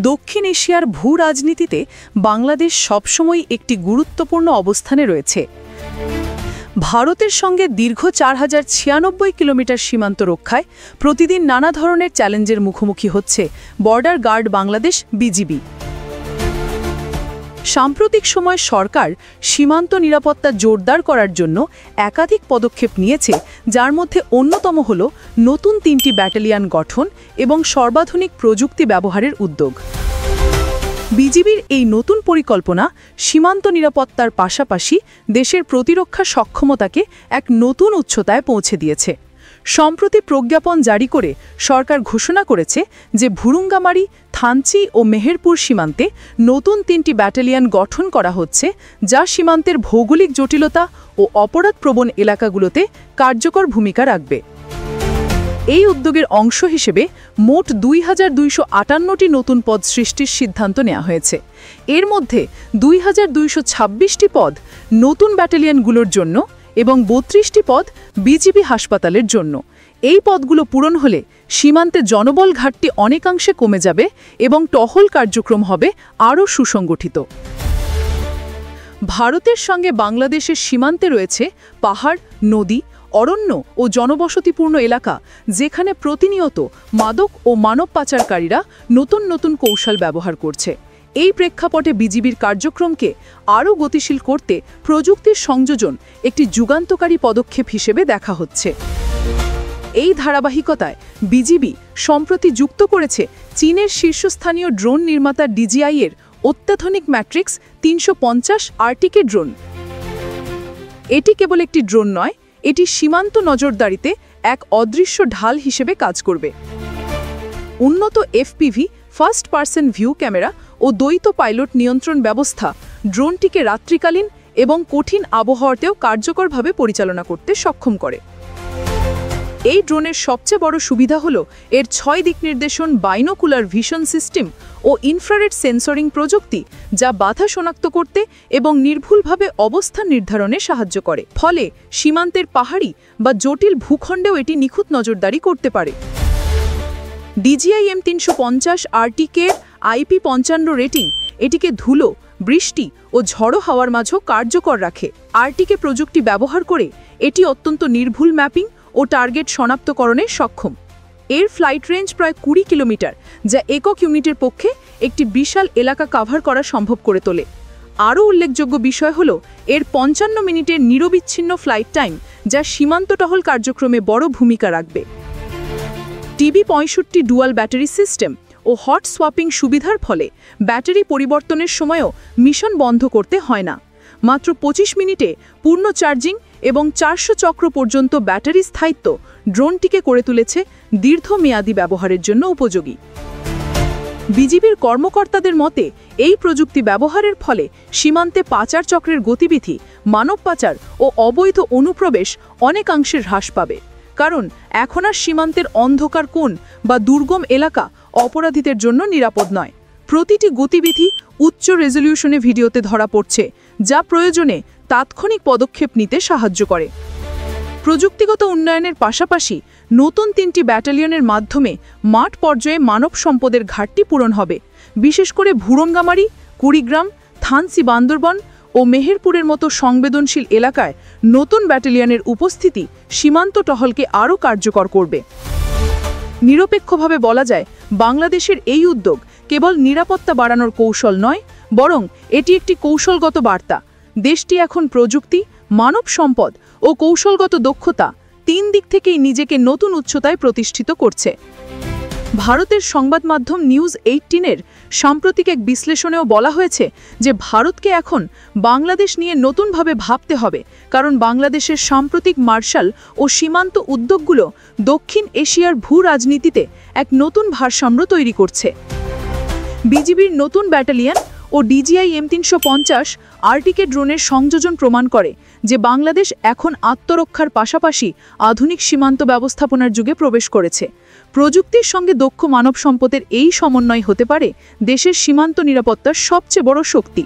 দক্ষিণ এশিয়ার ভূ রাজনীতিতে বাংলাদেশ সবসময় একটি গুরুত্বপূর্ণ অবস্থানে রয়েছে। ভারতের সঙ্গে দীর্ঘ 4096 কিলোমিটার সীমান্ত রক্ষায় প্রতিদিন নানা ধরনের চ্যালেঞ্জের মুখোমুখি হচ্ছে বর্ডার গার্ড বাংলাদেশ বিজিবি। সাম্প্রতিক সময় সরকার সীমান্ত নিরাপত্তা জোরদার করার জন্য একাধিক পদক্ষেপ নিয়েছে, যার মধ্যে অন্যতম হল নতুন 3টি ব্যাটালিয়ন গঠন এবং সর্বাধুনিক প্রযুক্তি ব্যবহারের উদ্যোগ। বিজিবির এই নতুন পরিকল্পনা সীমান্ত নিরাপত্তার পাশাপাশি দেশের প্রতিরক্ষা সক্ষমতাকে এক নতুন উচ্চতায় পৌঁছে দিয়েছে। সম্প্রতি প্রজ্ঞাপন জারি করে সরকার ঘোষণা করেছে যে ভুরুঙ্গামারি, থানচি ও মেহেরপুর সীমান্তে নতুন 3টি ব্যাটালিয়ন গঠন করা হচ্ছে, যা সীমান্তের ভৌগোলিক জটিলতা ও অপরাধপ্রবণ এলাকাগুলোতে কার্যকর ভূমিকা রাখবে। এই উদ্যোগের অংশ হিসেবে মোট 2258টি নতুন পদ সৃষ্টির সিদ্ধান্ত নেওয়া হয়েছে। এর মধ্যে 2226টি পদ নতুন ব্যাটালিয়নগুলোর জন্য এবং 32টি পদ বিজিবি হাসপাতালের জন্য। এই পদগুলো পূরণ হলে সীমান্তে জনবল ঘাটতি অনেকাংশে কমে যাবে এবং টহল কার্যক্রম হবে আরও সুসংগঠিত। ভারতের সঙ্গে বাংলাদেশের সীমান্তে রয়েছে পাহাড়, নদী, অরণ্য ও জনবসতিপূর্ণ এলাকা, যেখানে প্রতিনিয়ত মাদক ও মানব পাচারকারীরা নতুন নতুন কৌশল ব্যবহার করছে। এই প্রেক্ষাপটে বিজিবির কার্যক্রমকে আরও গতিশীল করতে প্রযুক্তির সংযোজন একটি যুগান্তকারী পদক্ষেপ হিসেবে দেখা হচ্ছে। এই ধারাবাহিকতায় বিজিবি সম্প্রতি যুক্ত করেছে চীনের শীর্ষস্থানীয় ড্রোন নির্মাতা DJI-এর অত্যাধুনিক ম্যাট্রিক্স 350 RTK ড্রোন। এটি কেবল একটি ড্রোন নয়, এটি সীমান্ত নজরদারিতে এক অদৃশ্য ঢাল হিসেবে কাজ করবে। উন্নত FPV first person view camera ও দ্বৈত পাইলট নিয়ন্ত্রণ ব্যবস্থা ড্রোনটিকে রাত্রিকালীন এবং কঠিন আবহাওয়াতেও কার্যকরভাবে পরিচালনা করতে সক্ষম করে। এই ড্রোনের সবচেয়ে বড় সুবিধা হল এর 6 দিক নির্দেশন বাইনোকুলার ভিশন সিস্টেম ও ইনফ্রারেড সেন্সরিং প্রযুক্তি, যা বাধা শনাক্ত করতে এবং নির্ভুলভাবে অবস্থান নির্ধারণে সাহায্য করে। ফলে সীমান্তের পাহাড়ি বা জটিল ভূখণ্ডেও এটি নিখুঁত নজরদারি করতে পারে। DJI M350 RTK-এর IP55 রেটিং এটিকে ধুলো, বৃষ্টি ও ঝড়ো হাওয়ার মাঝেও কার্যকর রাখে। RTK প্রযুক্তি ব্যবহার করে এটি অত্যন্ত নির্ভুল ম্যাপিং ও টার্গেট শনাক্তকরণে সক্ষম। এর ফ্লাইট রেঞ্জ প্রায় 20 কিলোমিটার, যা একক ইউনিটের পক্ষে একটি বিশাল এলাকা কভার করা সম্ভব করে তোলে। আরও উল্লেখযোগ্য বিষয় হল এর 55 মিনিটের নিরবিচ্ছিন্ন ফ্লাইট টাইম, যা সীমান্ত টহল কার্যক্রমে বড় ভূমিকা রাখবে। TB65 ডুয়াল ব্যাটারি সিস্টেম ও হট সোয়াপিং সুবিধার ফলে ব্যাটারি পরিবর্তনের সময়ও মিশন বন্ধ করতে হয় না। মাত্র 25 মিনিটে পূর্ণ চার্জিং এবং 400 চক্র পর্যন্ত ব্যাটারি স্থায়িত্ব ড্রোনটিকে করে তুলেছে দীর্ঘমেয়াদী ব্যবহারের জন্য উপযোগী। বিজিবির কর্মকর্তাদের মতে এই প্রযুক্তি ব্যবহারের ফলে সীমান্তে পাচার চক্রের গতিবিধি, মানব পাচার ও অবৈধ অনুপ্রবেশ অনেকাংশে হ্রাস পাবে। কারণ এখন আর সীমান্তের অন্ধকার কোণ বা দুর্গম এলাকা অপরাধীদের জন্য নিরাপদ নয়। প্রতিটি গতিবিধি উচ্চ রেজলিউশনে ভিডিওতে ধরা পড়ছে, যা প্রয়োজনে তাৎক্ষণিক পদক্ষেপ নিতে সাহায্য করে। প্রযুক্তিগত উন্নয়নের পাশাপাশি নতুন 3টি ব্যাটালিয়নের মাধ্যমে মাঠ পর্যায়ে মানব সম্পদের ঘাটতি পূরণ হবে। বিশেষ করে ভুরুঙ্গামারি, কুড়িগ্রাম, থানচি, বান্দরবন ও মেহেরপুরের মতো সংবেদনশীল এলাকায় নতুন ব্যাটালিয়নের উপস্থিতি সীমান্ত টহলকে আরও কার্যকর করবে। নিরপেক্ষভাবে বলা যায়, বাংলাদেশের এই উদ্যোগ কেবল নিরাপত্তা বাড়ানোর কৌশল নয়, বরং এটি একটি কৌশলগত বার্তা। দেশটি এখন প্রযুক্তি, মানব সম্পদ ও কৌশলগত দক্ষতা 3 দিক থেকেই নিজেকে নতুন উচ্চতায় প্রতিষ্ঠিত করছে। ভারতের সংবাদ মাধ্যম নিউজ 18-এর সাম্প্রতিক এক বিশ্লেষণেও বলা হয়েছে যে ভারতকে এখন বাংলাদেশ নিয়ে নতুনভাবে ভাবতে হবে, কারণ বাংলাদেশের সাম্প্রতিক মার্শাল ও সীমান্ত উদ্যোগগুলো দক্ষিণ এশিয়ার ভূ রাজনীতিতে এক নতুন ভারসাম্য তৈরি করছে। বিজিবির নতুন ব্যাটালিয়ন ও DJI M350 RTK ড্রোনের সংযোজন প্রমাণ করে যে বাংলাদেশ এখন আত্মরক্ষার পাশাপাশি আধুনিক সীমান্ত ব্যবস্থাপনার যুগে প্রবেশ করেছে। প্রযুক্তির সঙ্গে দক্ষ মানব সম্পদের এই সমন্বয় হতে পারে দেশের সীমান্ত নিরাপত্তার সবচেয়ে বড় শক্তি।